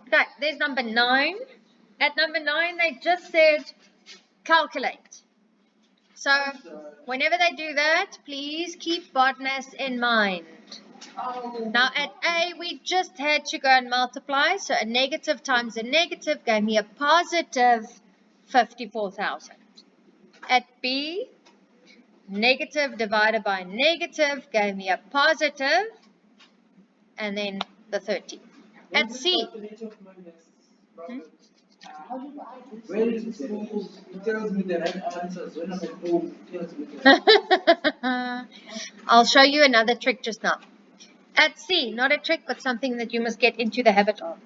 Okay, there's number 9. At number 9, they just said calculate. So whenever they do that, please keep BODMAS in mind. Now at A, we just had to go and multiply. So a negative times a negative gave me a positive 54,000. At B, negative divided by negative gave me a positive, and then the 30. At C, Where is the school? It tells me the right answers. When I'm at home, it tells me the right I'll show you another trick just now. At C, not a trick, but something that you must get into the habit of.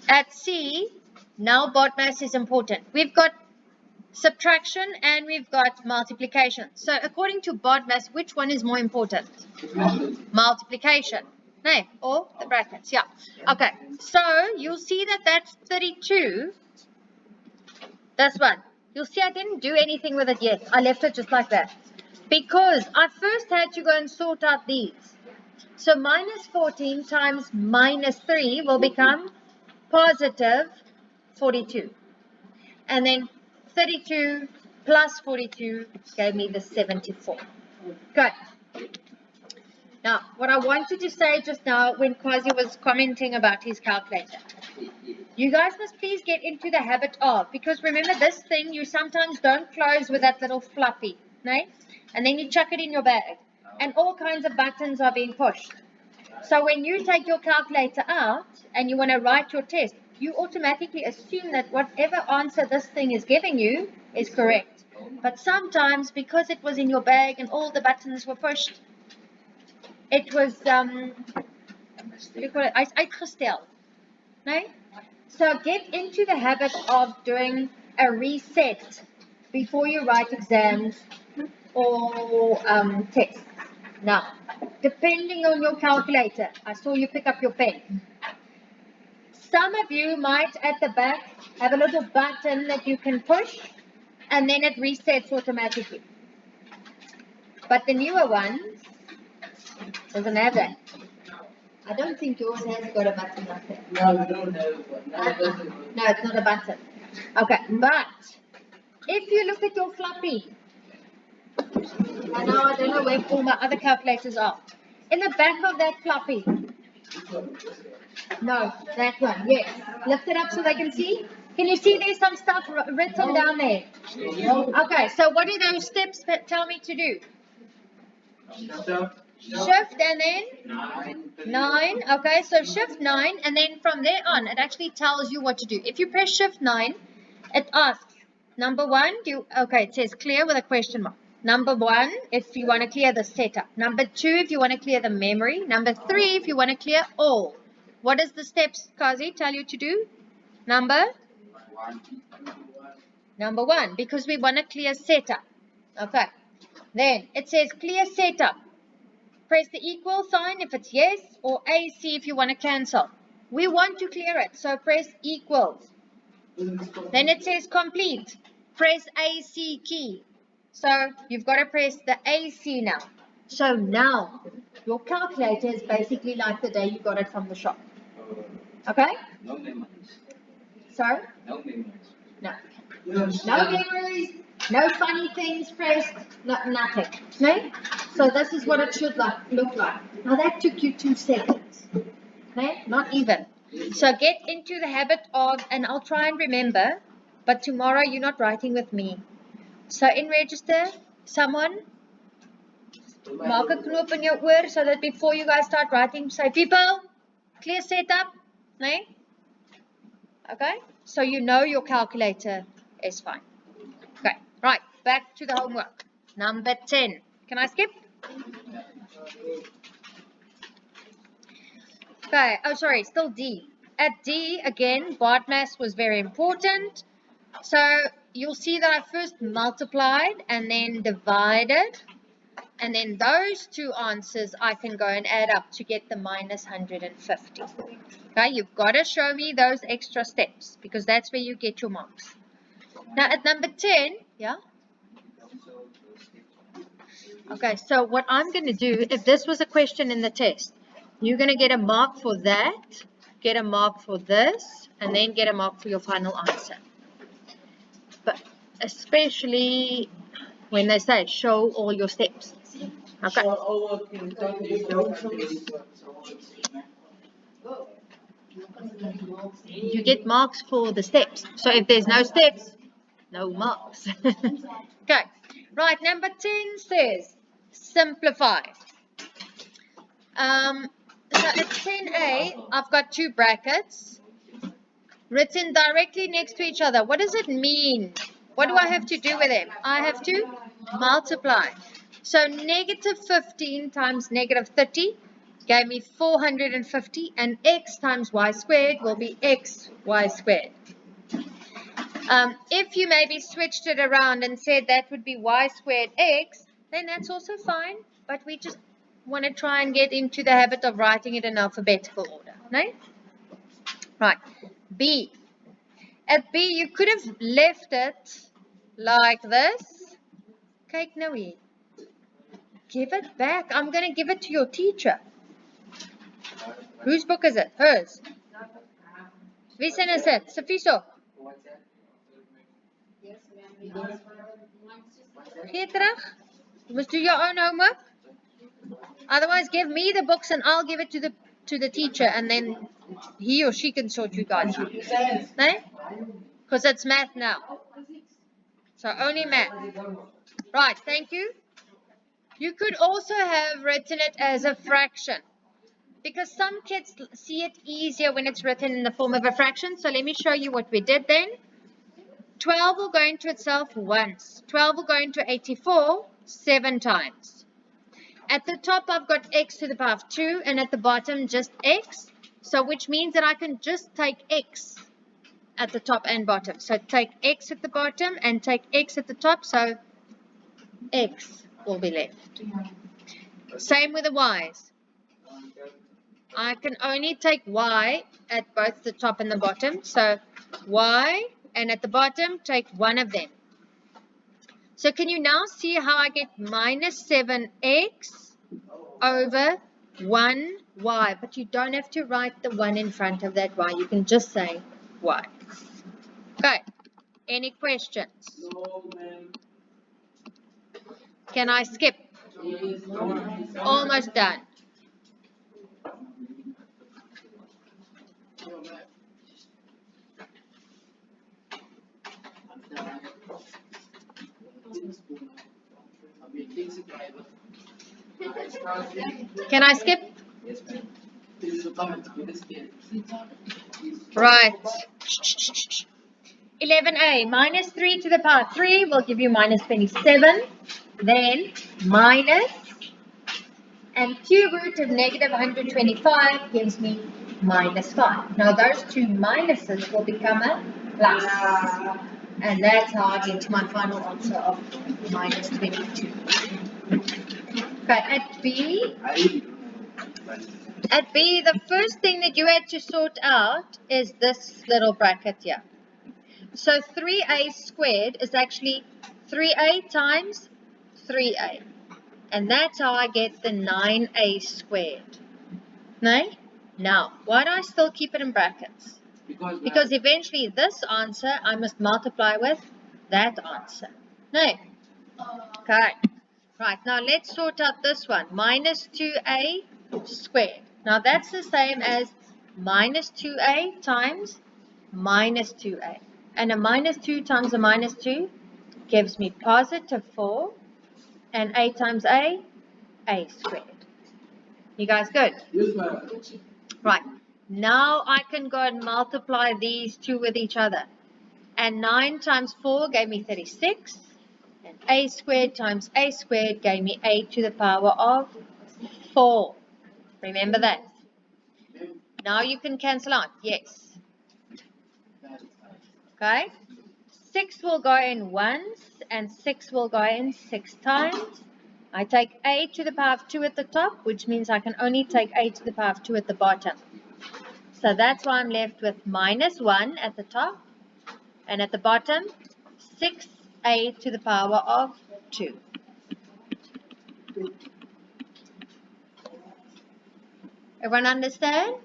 At C, now BODMAS is important. We've got subtraction and we've got multiplication. So according to BODMAS, which one is more important? Multiplication. No, or the brackets, yeah. Okay, so you'll see that that's 32. This one. You'll see I didn't do anything with it yet. I left it just like that. Because I first had to go and sort out these. So minus 14 times minus 3 will become positive 42. And then 32 plus 42 gave me the 74. Good. Now, what I wanted to say just now when Kwazi was commenting about his calculator, you guys must please get into the habit of, because remember this thing, you sometimes don't close with that little fluffy, right? And then you chuck it in your bag, and all kinds of buttons are being pushed. So when you take your calculator out and you want to write your test, you automatically assume that whatever answer this thing is giving you is correct. But sometimes, because it was in your bag and all the buttons were pushed, it was, uitgesteld. No? So get into the habit of doing a reset before you write exams or tests. Now, depending on your calculator, I saw you pick up your pen. Some of you might at the back have a little button that you can push and then it resets automatically. But the newer ones doesn't have that. I don't think yours has got a button like that. No, we don't have one. No, it doesn't work. No, it's not a button. Okay, but if you look at your floppy, and now I don't know where all my other calculators are. In the back of that floppy. No, that one, yes. Lift it up so they can see. Can you see there's some stuff written down there? Okay, so what do those steps tell me to do? Shift and then 9. Okay, so shift 9 and then from there on it actually tells you what to do. If you press shift 9, it asks, number 1, okay, it says clear with a question mark. Number 1, if you want to clear the setup. Number 2, if you want to clear the memory. Number 3, if you want to clear all. What does the steps, Kazi, tell you to do? Number 1, because we want to clear setup. Okay. Then it says clear setup. Press the equal sign if it's yes, or AC if you want to cancel. We want to clear it, so press equals. Then it says complete. Press AC key. So you've got to press the AC now. So now your calculator is basically like the day you got it from the shop. Okay? No memories. Sorry? No memories. No. No memories, no funny things pressed, nothing. Okay? So this is what it should look like. Now that took you 2 seconds. Okay? Not even. So get into the habit of, and I'll try and remember, but tomorrow you're not writing with me. So in register, someone mark a knoop in your oor so that before you guys start writing, say, people, clear setup. Okay? Okay? So you know your calculator is fine. Okay, right, back to the homework. Number 10. Can I skip? Okay, oh sorry, still D. At D, again, BODMAS was very important. So you'll see that I first multiplied and then divided. And then those 2 answers I can go and add up to get the minus 150. Okay, you've got to show me those extra steps because that's where you get your marks. Now at number 10, yeah? Okay, so what I'm going to do, if this was a question in the test, you're going to get a mark for that get a mark for this, and then get a mark for your final answer. But especially when they say show all your steps. Okay. You get marks for the steps. So if there's no steps, no marks. Okay. Right, number 10 says simplify. So at 10A, I've got two brackets written directly next to each other. What does it mean? What do I have to do with them? I have to multiply. So negative 15 times negative 30 gave me 450, and x times y squared will be xy squared. If you maybe switched it around and said that would be y squared x, then that's also fine, but we just want to try and get into the habit of writing it in alphabetical order, right? Right, B. At B, you could have left it like this. Kyk nou hier. Give it back. I'm going to give it to your teacher. Whose book is it? Hers. Wie sin is it? Sifiso. Gee terug. You must do your own homework. Otherwise, give me the books and I'll give it to the teacher, and then he or she can sort you guys out. No? Because it's math now. So only math. Right, thank you. You could also have written it as a fraction, because some kids see it easier when it's written in the form of a fraction. So let me show you what we did then. 12 will go into itself once. 12 will go into 84 7 times. At the top, I've got x to the power of 2, and at the bottom, just x. So which means that I can just take x at the top and bottom. So take x at the bottom and take x at the top. So x will be left. Same with the y's. I can only take y at both the top and the bottom. So y, and at the bottom, take one of them. So can you now see how I get minus 7x over 1y? But you don't have to write the 1 in front of that y. You can just say y. Okay. Any questions? No, ma'am. Can I skip? Yes, Almost done. Can I skip? Yes, ma'am. Please comment with this kid. Right. 11a, minus 3 to the power 3 will give you minus 27. Then minus, and cube root of negative 125 gives me minus 5. Now those two minuses will become a plus. And that's how I get to my final answer of minus 22. Okay, at B, the first thing that you had to sort out is this little bracket here. So 3a squared is actually 3a times 3a. And that's how I get the 9a squared. No? Now, why do I still keep it in brackets? Because eventually this answer I must multiply with that answer. No? Okay. Right, now let's sort out this one. Minus 2a squared. Now that's the same as minus 2a times minus 2a. And a minus 2 times a minus 2 gives me positive 4. And a times a squared. You guys good? Yes, ma'am. Right. Now I can go and multiply these two with each other. And 9 times 4 gave me 36. And a squared times a squared gave me a to the power of 4. Remember that? Now you can cancel out. Yes. Okay. 6 will go in once, and 6 will go in 6 times. I take a to the power of 2 at the top, which means I can only take a to the power of 2 at the bottom. So that's why I'm left with minus 1 at the top, and at the bottom, 6a to the power of 2. Everyone understand?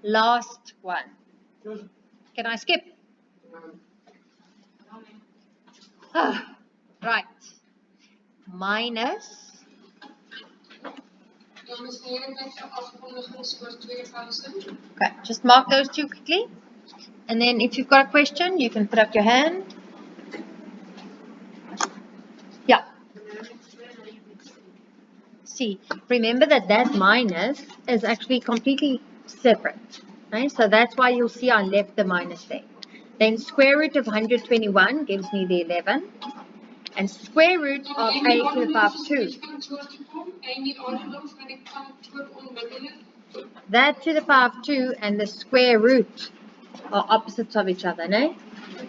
Last one. Can I skip? Right. Minus. Okay, just mark those two quickly. And then if you've got a question, you can put up your hand. Yeah. See, remember that minus is actually completely separate. Right? So that's why you'll see I left the minus there. Then square root of 121 gives me the 11. And square root of a to the power of 2. That to the power of 2 and the square root are opposites of each other, no?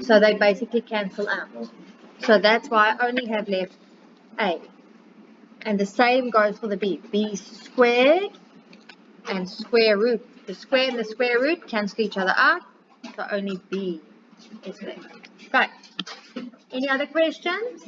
So they basically cancel out. So that's why I only have left a. And the same goes for the b. b squared and square root. The square and the square root cancel each other out. So only b is left. Right. Any other questions?